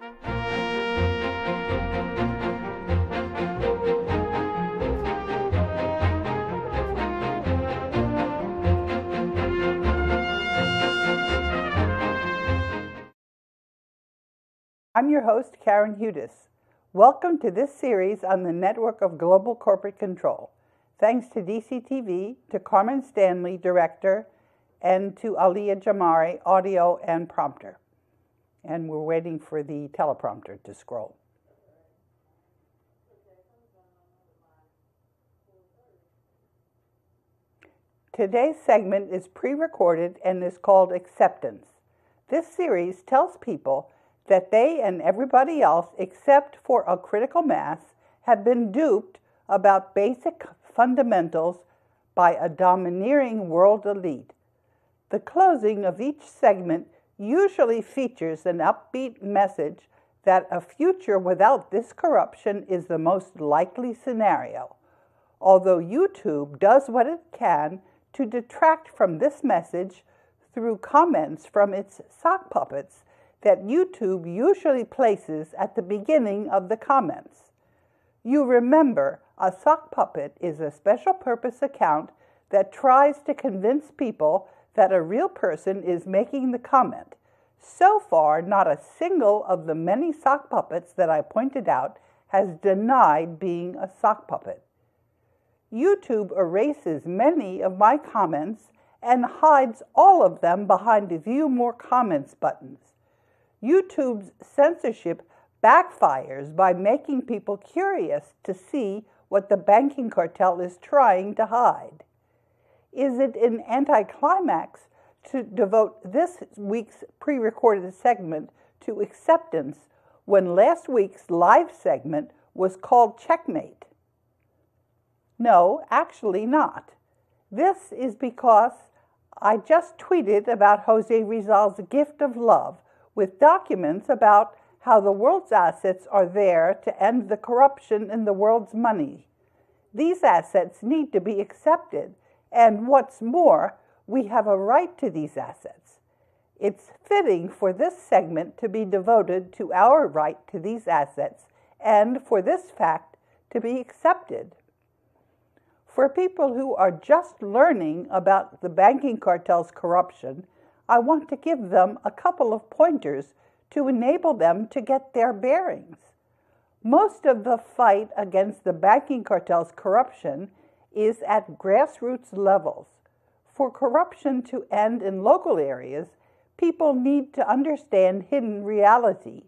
I'm your host, Karen Hudis. Welcome to this series on the network of global corporate control. Thanks to DCTV, to Carmen Stanley, director, and to Aliyah Jamari, audio and prompter. And we're waiting for the teleprompter to scroll. Today's segment is pre-recorded and is called Acceptance. This series tells people that they and everybody else, except for a critical mass, have been duped about basic fundamentals by a domineering world elite. The closing of each segment usually features an upbeat message that a future without this corruption is the most likely scenario, although YouTube does what it can to detract from this message through comments from its sock puppets that YouTube usually places at the beginning of the comments. You remember, a sock puppet is a special purpose account that tries to convince people that a real person is making the comment. So far, not a single of the many sock puppets that I pointed out has denied being a sock puppet. YouTube erases many of my comments and hides all of them behind the View More Comments buttons. YouTube's censorship backfires by making people curious to see what the banking cartel is trying to hide. Is it an anticlimax to devote this week's pre-recorded segment to acceptance when last week's live segment was called Checkmate? No, actually not. This is because I just tweeted about Jose Rizal's gift of love with documents about how the world's assets are there to end the corruption in the world's money. These assets need to be accepted, and what's more, we have a right to these assets. It's fitting for this segment to be devoted to our right to these assets and for this fact to be accepted. For people who are just learning about the banking cartel's corruption, I want to give them a couple of pointers to enable them to get their bearings. Most of the fight against the banking cartel's corruption is at grassroots levels. For corruption to end in local areas, people need to understand hidden reality.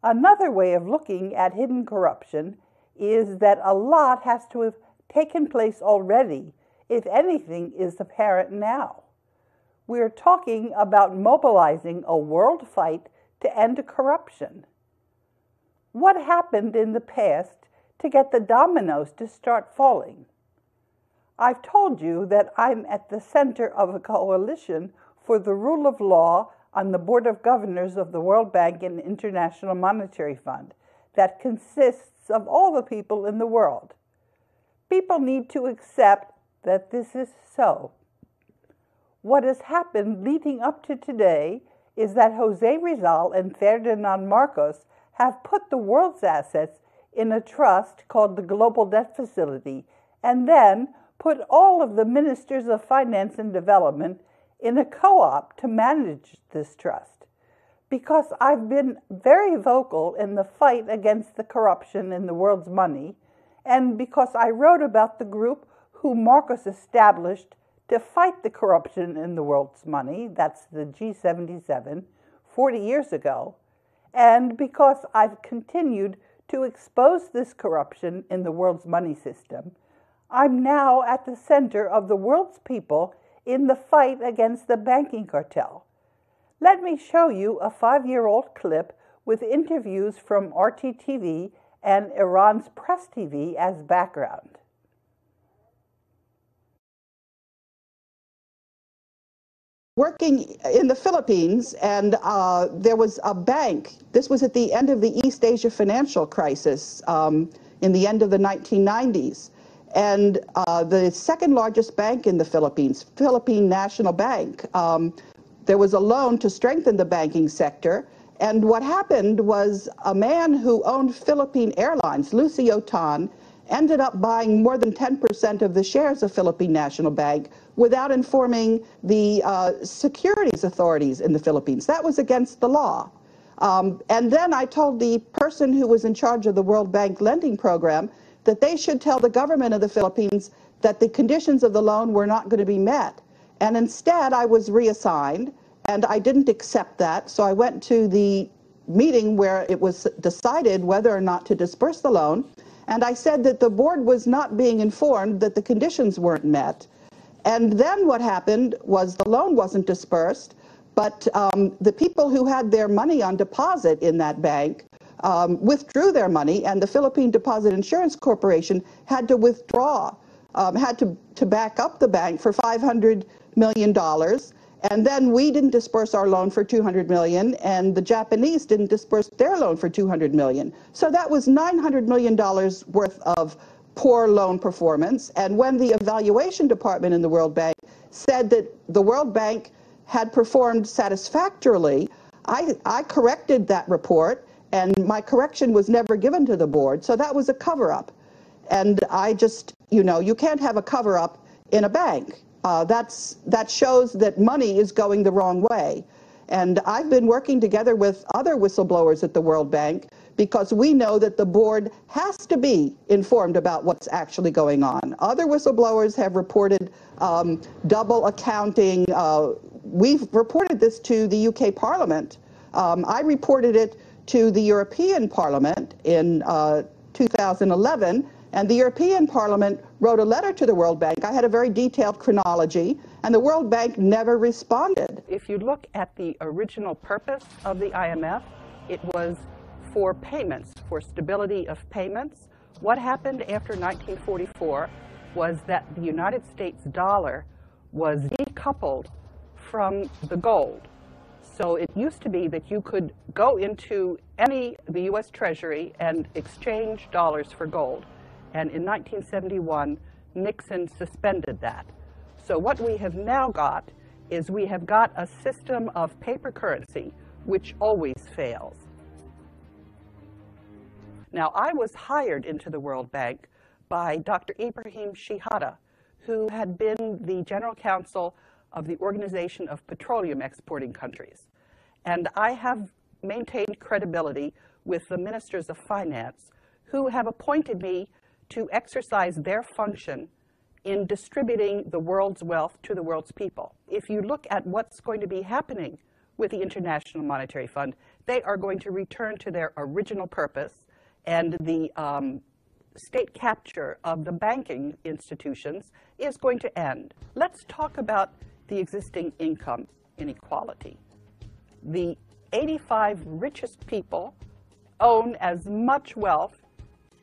Another way of looking at hidden corruption is that a lot has to have taken place already, if anything is apparent now. We're talking about mobilizing a world fight to end corruption. What happened in the past to get the dominoes to start falling? I've told you that I'm at the center of a coalition for the rule of law on the Board of Governors of the World Bank and International Monetary Fund that consists of all the people in the world. People need to accept that this is so. What has happened leading up to today is that Jose Rizal and Ferdinand Marcos have put the world's assets in a trust called the Global Debt Facility, and then put all of the ministers of finance and development in a co-op to manage this trust. Because I've been very vocal in the fight against the corruption in the world's money, and because I wrote about the group who Marcos established to fight the corruption in the world's money, that's the G77, 40 years ago, and because I've continued to expose this corruption in the world's money system, I'm now at the center of the world's people in the fight against the banking cartel. Let me show you a 5-year-old clip with interviews from RT TV and Iran's Press TV as background. Working in the Philippines, and there was a bank. This was at the end of the East Asia financial crisis in the end of the 1990s. And the second largest bank in the Philippines, Philippine National Bank, there was a loan to strengthen the banking sector, And what happened was a man who owned Philippine Airlines, Lucio Tan, ended up buying more than 10% of the shares of Philippine National Bank without informing the securities authorities in the Philippines. That was against the law. And then I told the person who was in charge of the World Bank lending program that they should tell the government of the Philippines that the conditions of the loan were not going to be met. And instead, I was reassigned, and I didn't accept that. So I went to the meeting where it was decided whether or not to disperse the loan. And I said that the board was not being informed that the conditions weren't met. And then what happened was the loan wasn't dispersed, but the people who had their money on deposit in that bank withdrew their money, and the Philippine Deposit Insurance Corporation had to withdraw, had to back up the bank for $500 million. And then we didn't disperse our loan for $200 million, and the Japanese didn't disperse their loan for $200 million. So that was $900 million worth of poor loan performance. And when the evaluation department in the World Bank said that the World Bank had performed satisfactorily, I corrected that report, and my correction was never given to the board. So that was a cover-up. And I just, you can't have a cover-up in a bank. That shows that money is going the wrong way. And I've been working together with other whistleblowers at the World Bank because we know that the board has to be informed about what's actually going on. Other whistleblowers have reported double accounting. We've reported this to the UK Parliament. I reported it to the European Parliament in 2011. And the European Parliament wrote a letter to the World Bank. I had a very detailed chronology, and the World Bank never responded. If you look at the original purpose of the IMF, it was for payments, for stability of payments. What happened after 1944 was that the United States dollar was decoupled from the gold. So it used to be that you could go into the U.S. Treasury and exchange dollars for gold. And in 1971, Nixon suspended that. So what we have now got is we have got a system of paper currency which always fails. Now, I was hired into the World Bank by Dr. Ibrahim Shihada, who had been the general counsel of the Organization of Petroleum Exporting Countries. And I have maintained credibility with the ministers of finance who have appointed me to exercise their function in distributing the world's wealth to the world's people. If you look at what's going to be happening with the International Monetary Fund, they are going to return to their original purpose, and the state capture of the banking institutions is going to end. Let's talk about the existing income inequality. The 85 richest people own as much wealth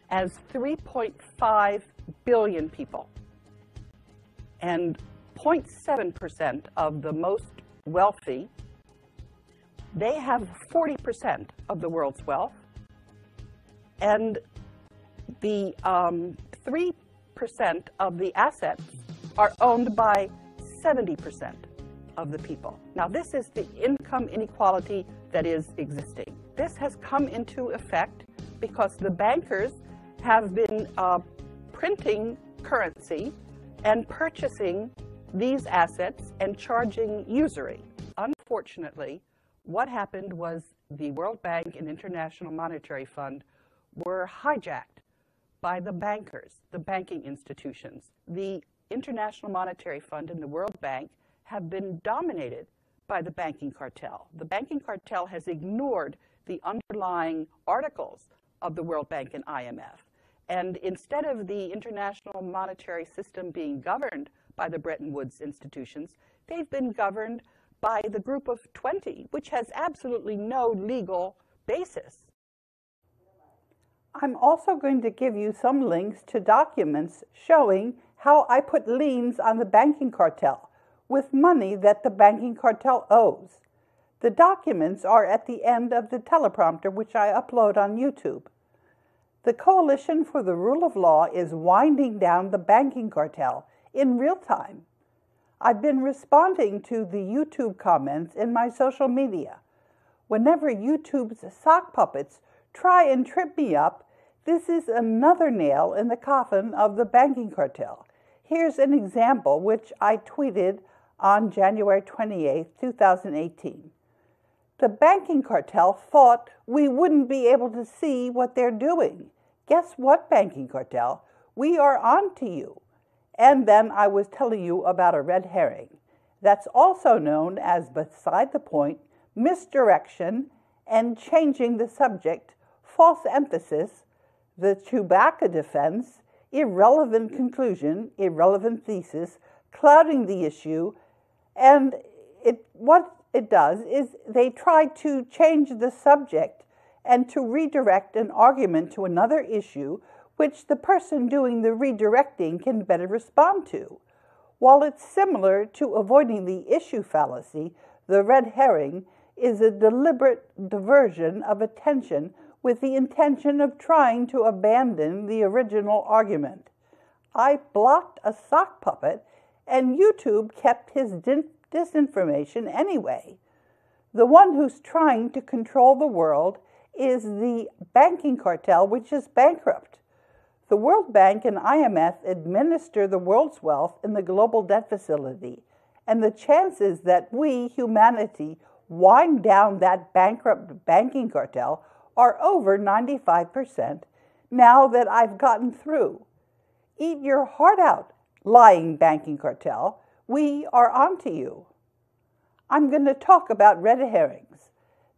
as 3.5 billion people. And 0.7% of the most wealthy, they have 40% of the world's wealth. And the 3% of the assets are owned by 70% of the people. Now, this is the income inequality that is existing. This has come into effect because the bankers have been printing currency and purchasing these assets and charging usury. Unfortunately, what happened was the World Bank and International Monetary Fund were hijacked by the bankers, the banking institutions. The International Monetary Fund and the World Bank have been dominated by the banking cartel. The banking cartel has ignored the underlying articles of the World Bank and IMF. And instead of the international monetary system being governed by the Bretton Woods institutions, they've been governed by the Group of 20, which has absolutely no legal basis. I'm also going to give you some links to documents showing how I put liens on the banking cartel with money that the banking cartel owes. The documents are at the end of the teleprompter, which I upload on YouTube. The Coalition for the Rule of Law is winding down the banking cartel in real time. I've been responding to the YouTube comments in my social media. Whenever YouTube's sock puppets try and trip me up, this is another nail in the coffin of the banking cartel. Here's an example which I tweeted on January 28, 2018. The banking cartel thought we wouldn't be able to see what they're doing. Guess what, banking cartel? We are on to you. And then I was telling you about a red herring. That's also known as beside the point, misdirection, and changing the subject, false emphasis, the Chewbacca defense, irrelevant conclusion, irrelevant thesis, clouding the issue, and what it does is they try to change the subject and to redirect an argument to another issue which the person doing the redirecting can better respond to. While it's similar to avoiding the issue fallacy, the red herring is a deliberate diversion of attention with the intention of trying to abandon the original argument. I blocked a sock puppet, and YouTube kept his disinformation anyway. The one who's trying to control the world is the banking cartel, which is bankrupt. The World Bank and IMF administer the world's wealth in the global debt facility, and the chances that we, humanity, wind down that bankrupt banking cartel are over 95% now that I've gotten through. Eat your heart out, lying banking cartel. We are on to you. I'm going to talk about red herrings.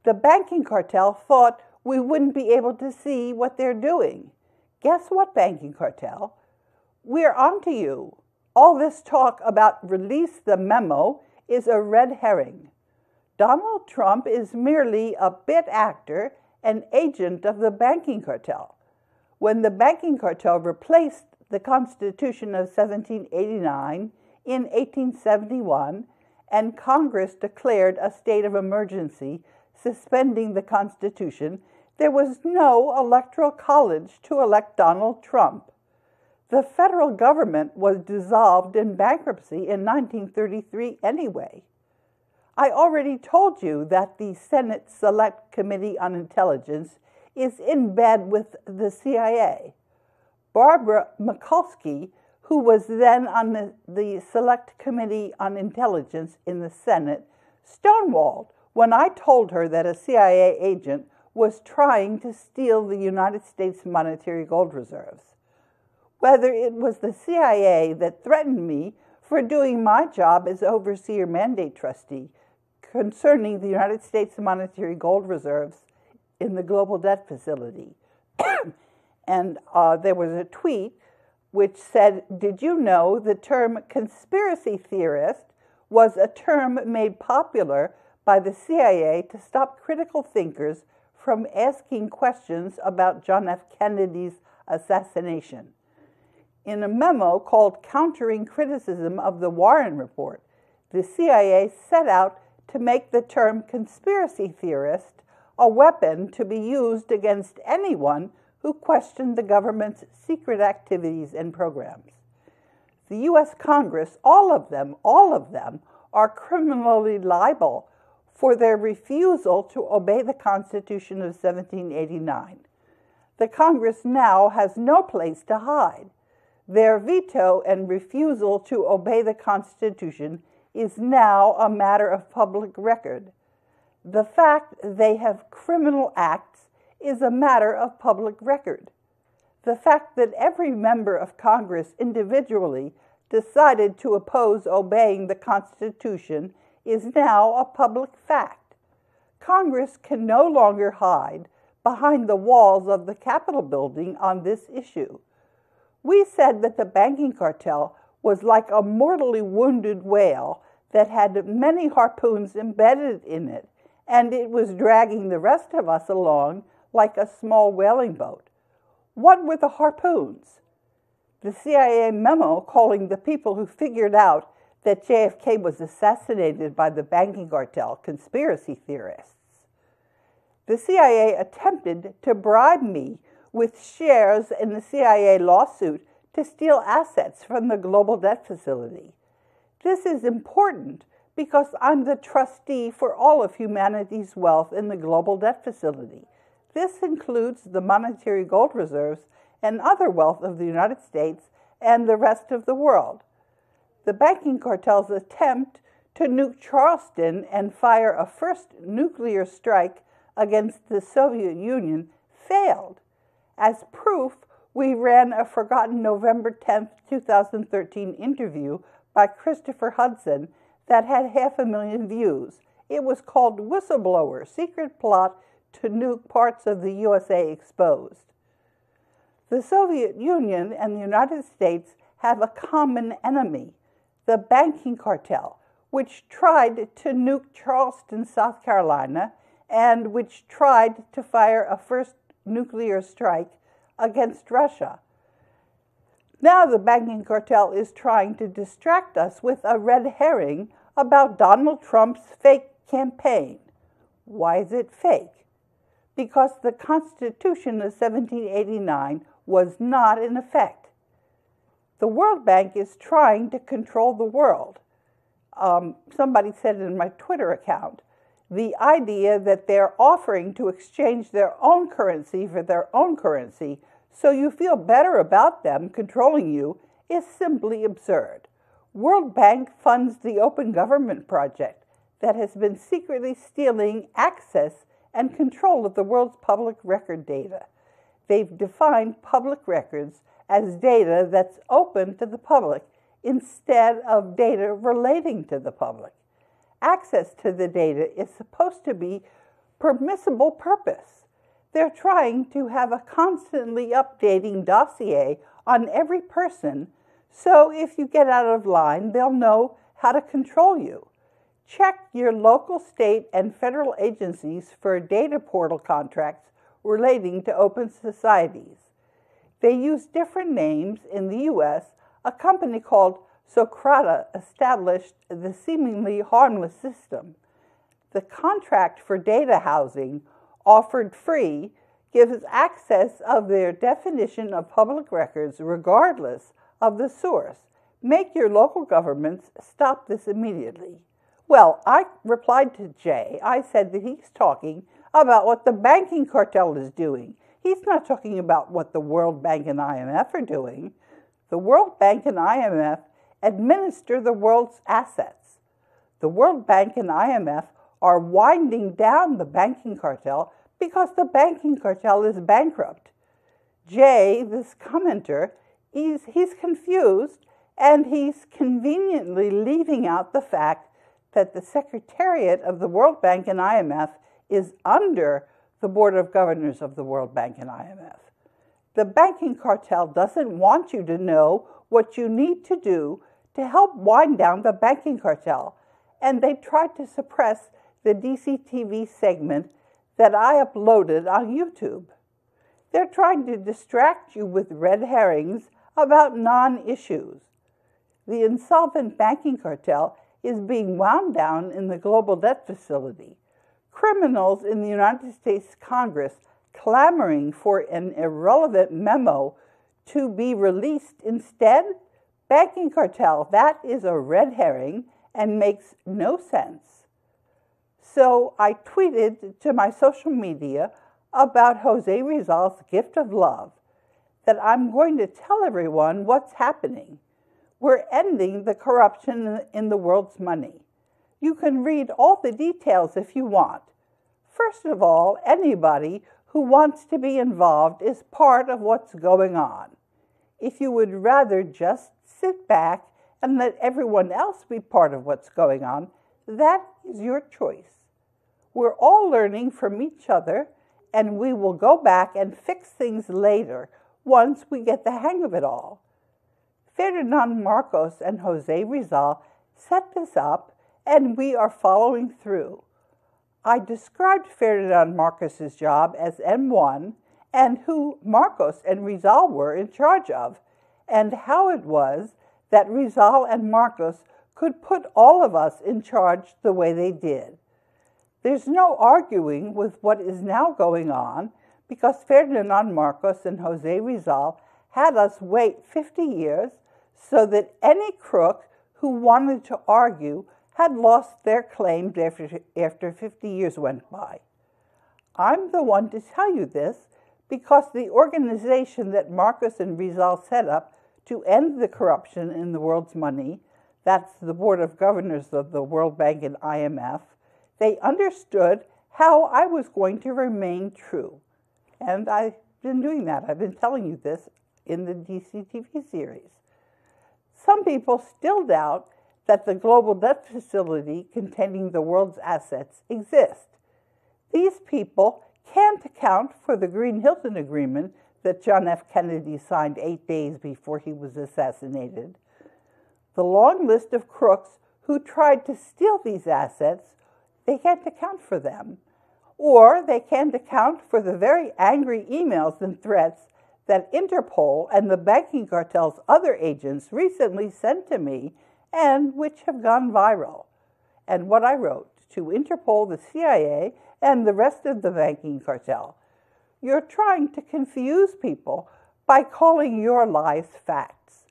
The banking cartel thought we wouldn't be able to see what they're doing. Guess what, banking cartel? We're on to you. All this talk about release the memo is a red herring. Donald Trump is merely a bit actor, an agent of the banking cartel. When the banking cartel replaced the Constitution of 1789 in 1871, and Congress declared a state of emergency, suspending the Constitution, there was no electoral college to elect Donald Trump. The federal government was dissolved in bankruptcy in 1933 anyway. I already told you that the Senate Select Committee on Intelligence is in bed with the CIA. Barbara Mikulski, who was then on the Select Committee on Intelligence in the Senate, stonewalled when I told her that a CIA agent was trying to steal the United States monetary gold reserves. Whether it was the CIA that threatened me for doing my job as overseer mandate trustee concerning the United States monetary gold reserves in the global debt facility. And there was a tweet which said, "Did you know the term conspiracy theorist was a term made popular by the CIA to stop critical thinkers from asking questions about John F. Kennedy's assassination?" In a memo called Countering Criticism of the Warren Report, the CIA set out to make the term conspiracy theorist a weapon to be used against anyone who questioned the government's secret activities and programs. The U.S. Congress, all of them, are criminally liable for their refusal to obey the Constitution of 1789. The Congress now has no place to hide. Their veto and refusal to obey the Constitution is now a matter of public record. The fact they have criminal acts is a matter of public record. The fact that every member of Congress individually decided to oppose obeying the Constitution is now a public fact. Congress can no longer hide behind the walls of the Capitol building on this issue. We said that the banking cartel was like a mortally wounded whale that had many harpoons embedded in it, and it was dragging the rest of us along like a small whaling boat. What were the harpoons? The CIA memo calling the people who figured out that JFK was assassinated by the banking cartel conspiracy theorists. The CIA attempted to bribe me with shares in the CIA lawsuit to steal assets from the global debt facility. This is important because I'm the trustee for all of humanity's wealth in the global debt facility. This includes the monetary gold reserves and other wealth of the United States and the rest of the world. The banking cartel's attempt to nuke Charleston and fire a first nuclear strike against the Soviet Union failed. As proof, we ran a forgotten November 10, 2013 interview by Christopher Hudson that had 500,000 views. It was called Whistleblower: Secret Plot to Nuke Parts of the USA Exposed. The Soviet Union and the United States have a common enemy, the banking cartel, which tried to nuke Charleston, South Carolina, and which tried to fire a first nuclear strike against Russia. Now the banking cartel is trying to distract us with a red herring about Donald Trump's fake campaign. Why is it fake? Because the Constitution of 1789 was not in effect. The World Bank is trying to control the world. Somebody said in my Twitter account, the idea that they're offering to exchange their own currency for their own currency so you feel better about them controlling you is simply absurd. World Bank funds the Open Government Project that has been secretly stealing access and control of the world's public record data. They've defined public records as data that's open to the public instead of data relating to the public. Access to the data is supposed to be permissible purpose. They're trying to have a constantly updating dossier on every person, so if you get out of line, they'll know how to control you. Check your local, state, and federal agencies for data portal contracts relating to open societies. They use different names. In the U.S., a company called Socrata established the seemingly harmless system. The contract for data housing, offered free, gives access of their definition of public records regardless of the source. Make your local governments stop this immediately. Well, I replied to Jay. I said that he's talking about what the banking cartel is doing. He's not talking about what the World Bank and IMF are doing. The World Bank and IMF administer the world's assets. The World Bank and IMF are winding down the banking cartel because the banking cartel is bankrupt. Jay, this commenter, he's confused, and he's conveniently leaving out the fact that the Secretariat of the World Bank and IMF is under the Board of Governors of the World Bank and IMF. The banking cartel doesn't want you to know what you need to do to help wind down the banking cartel, and they tried to suppress the DCTV segment that I uploaded on YouTube. They're trying to distract you with red herrings about non-issues. The insolvent banking cartel is being wound down in the global debt facility. Criminals in the United States Congress clamoring for an irrelevant memo to be released instead? Banking cartel, that is a red herring and makes no sense. So I tweeted to my social media about Jose Rizal's gift of love, that I'm going to tell everyone what's happening. We're ending the corruption in the world's money. You can read all the details if you want. First of all, anybody who wants to be involved is part of what's going on. If you would rather just sit back and let everyone else be part of what's going on, that is your choice. We're all learning from each other, and we will go back and fix things later once we get the hang of it all. Ferdinand Marcos and Jose Rizal set this up, and we are following through. I described Ferdinand Marcos's job as M1 and who Marcos and Rizal were in charge of, and how it was that Rizal and Marcos could put all of us in charge the way they did. There's no arguing with what is now going on because Ferdinand Marcos and Jose Rizal had us wait 50 years so that any crook who wanted to argue had lost their claims after 50 years went by. I'm the one to tell you this because the organization that Marcos and Rizal set up to end the corruption in the world's money, that's the Board of Governors of the World Bank and IMF, they understood how I was going to remain true. And I've been doing that. I've been telling you this in the DCTV series. Some people still doubt that the global debt facility containing the world's assets exists. These people can't account for the Green-Hilton Agreement that John F. Kennedy signed 8 days before he was assassinated, the long list of crooks who tried to steal these assets, they can't account for them. Or they can't account for the very angry emails and threats that Interpol and the Banking Cartel's other agents recently sent to me and which have gone viral. And what I wrote to Interpol, the CIA, and the rest of the Banking Cartel. You're trying to confuse people by calling your lies facts.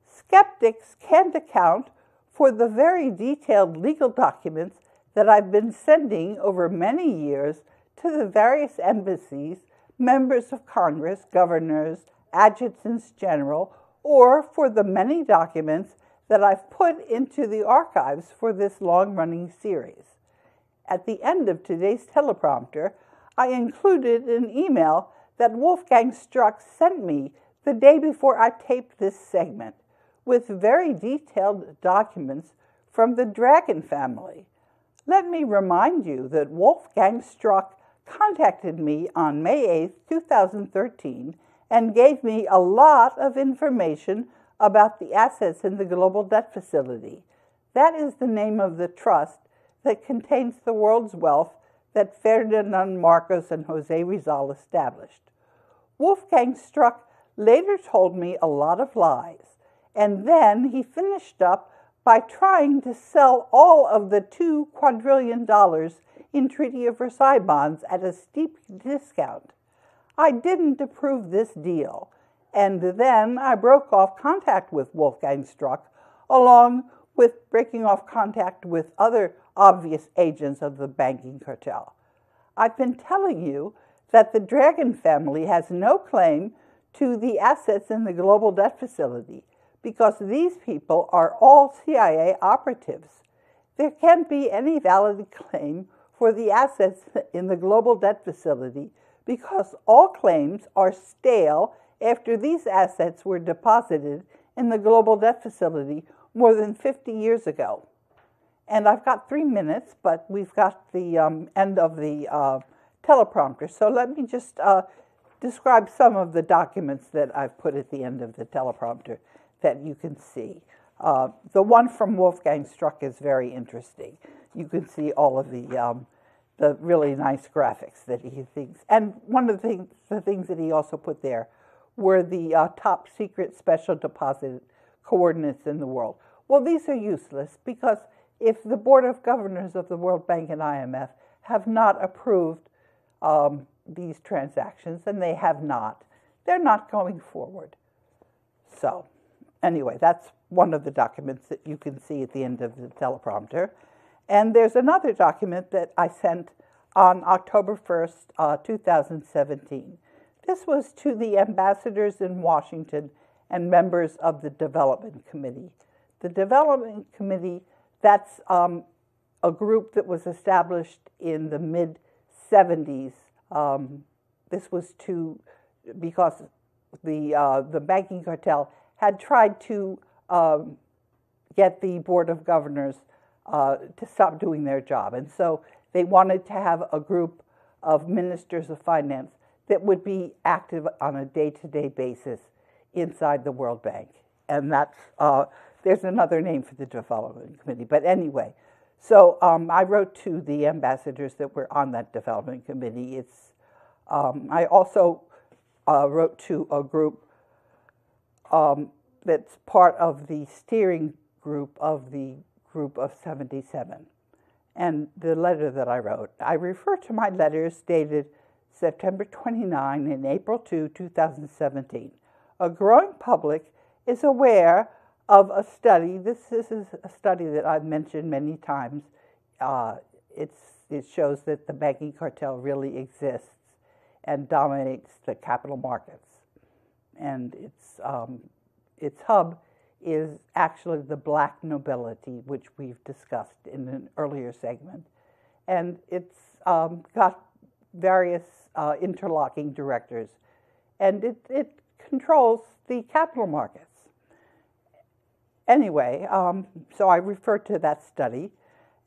Skeptics can't account for the very detailed legal documents that I've been sending over many years to the various embassies, members of Congress, governors, adjutants general, or for the many documents that I've put into the archives for this long-running series. At the end of today's teleprompter, I included an email that Wolfgang Struck sent me the day before I taped this segment, with very detailed documents from the Dragon family. Let me remind you that Wolfgang Struck contacted me on May 8, 2013, and gave me a lot of information about the assets in the Global Debt Facility. That is the name of the trust that contains the world's wealth that Ferdinand Marcos and Jose Rizal established. Wolfgang Struck later told me a lot of lies, and then he finished up by trying to sell all of the $2 quadrillion in Treaty of Versailles bonds at a steep discount. I didn't approve this deal, and then I broke off contact with Wolfgang Struck, along with breaking off contact with other obvious agents of the banking cartel. I've been telling you that the Dragon family has no claim to the assets in the Global Debt Facility because these people are all CIA operatives. There can't be any valid claim for the assets in the Global Debt Facility because all claims are stale after these assets were deposited in the Global Debt Facility more than 50 years ago. And I've got 3 minutes, but we've got the end of the teleprompter. So let me just describe some of the documents that I've put at the end of the teleprompter that you can see. The one from Wolfgang Struck is very interesting. You can see all of the really nice graphics that he thinks. And one of the things that he also put there were the top secret special deposit coordinates in the world. Well, these are useless because if the Board of Governors of the World Bank and IMF have not approved these transactions, and they have not, they're not going forward. So anyway, that's one of the documents that you can see at the end of the teleprompter. And there's another document that I sent on October 1st, 2017. This was to the ambassadors in Washington and members of the Development Committee. The Development Committee, that's a group that was established in the mid-70s. This was because the Banking Cartel had tried to get the Board of Governors to stop doing their job. And so they wanted to have a group of ministers of finance that would be active on a day-to-day basis inside the World Bank. And that's, there's another name for the Development Committee. But anyway, so I wrote to the ambassadors that were on that Development Committee. I also wrote to a group that's part of the steering group of the Group of 77. And the letter that I wrote, I refer to my letters dated September 29 and April 2, 2017. A growing public is aware of a study. This is a study that I've mentioned many times. It shows that the banking cartel really exists and dominates the capital markets. And its hub is actually the black nobility, which we've discussed in an earlier segment. And it's got various interlocking directors, and it controls the capital markets. Anyway, so I referred to that study,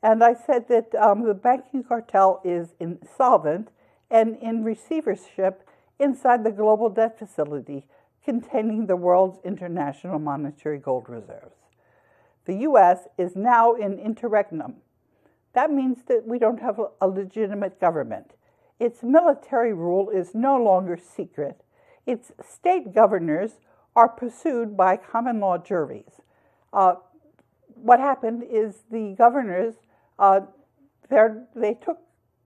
and I said that the banking cartel is insolvent and in receivership inside the global debt facility containing the world's international monetary gold reserves. The U.S. is now in interregnum. That means that we don't have a legitimate government. Its military rule is no longer secret. Its state governors are pursued by common law juries. What happened is the governors, they took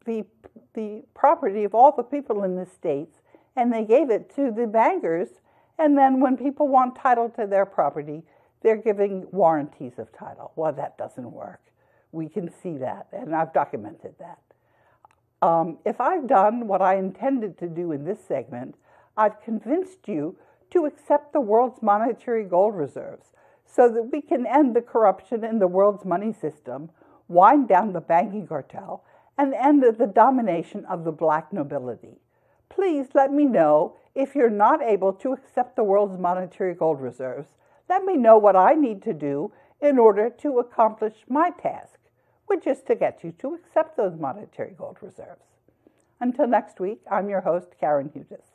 the property of all the people in the states and they gave it to the bankers, and then when people want title to their property, they're giving warranties of title. Well, that doesn't work. We can see that, and I've documented that. If I've done what I intended to do in this segment, I've convinced you to accept the world's monetary gold reserves so that we can end the corruption in the world's money system, wind down the banking cartel, and end the domination of the black nobility. Please let me know if you're not able to accept the world's monetary gold reserves. Let me know what I need to do in order to accomplish my task, which is to get you to accept those monetary gold reserves. Until next week, I'm your host, Karen Hughes.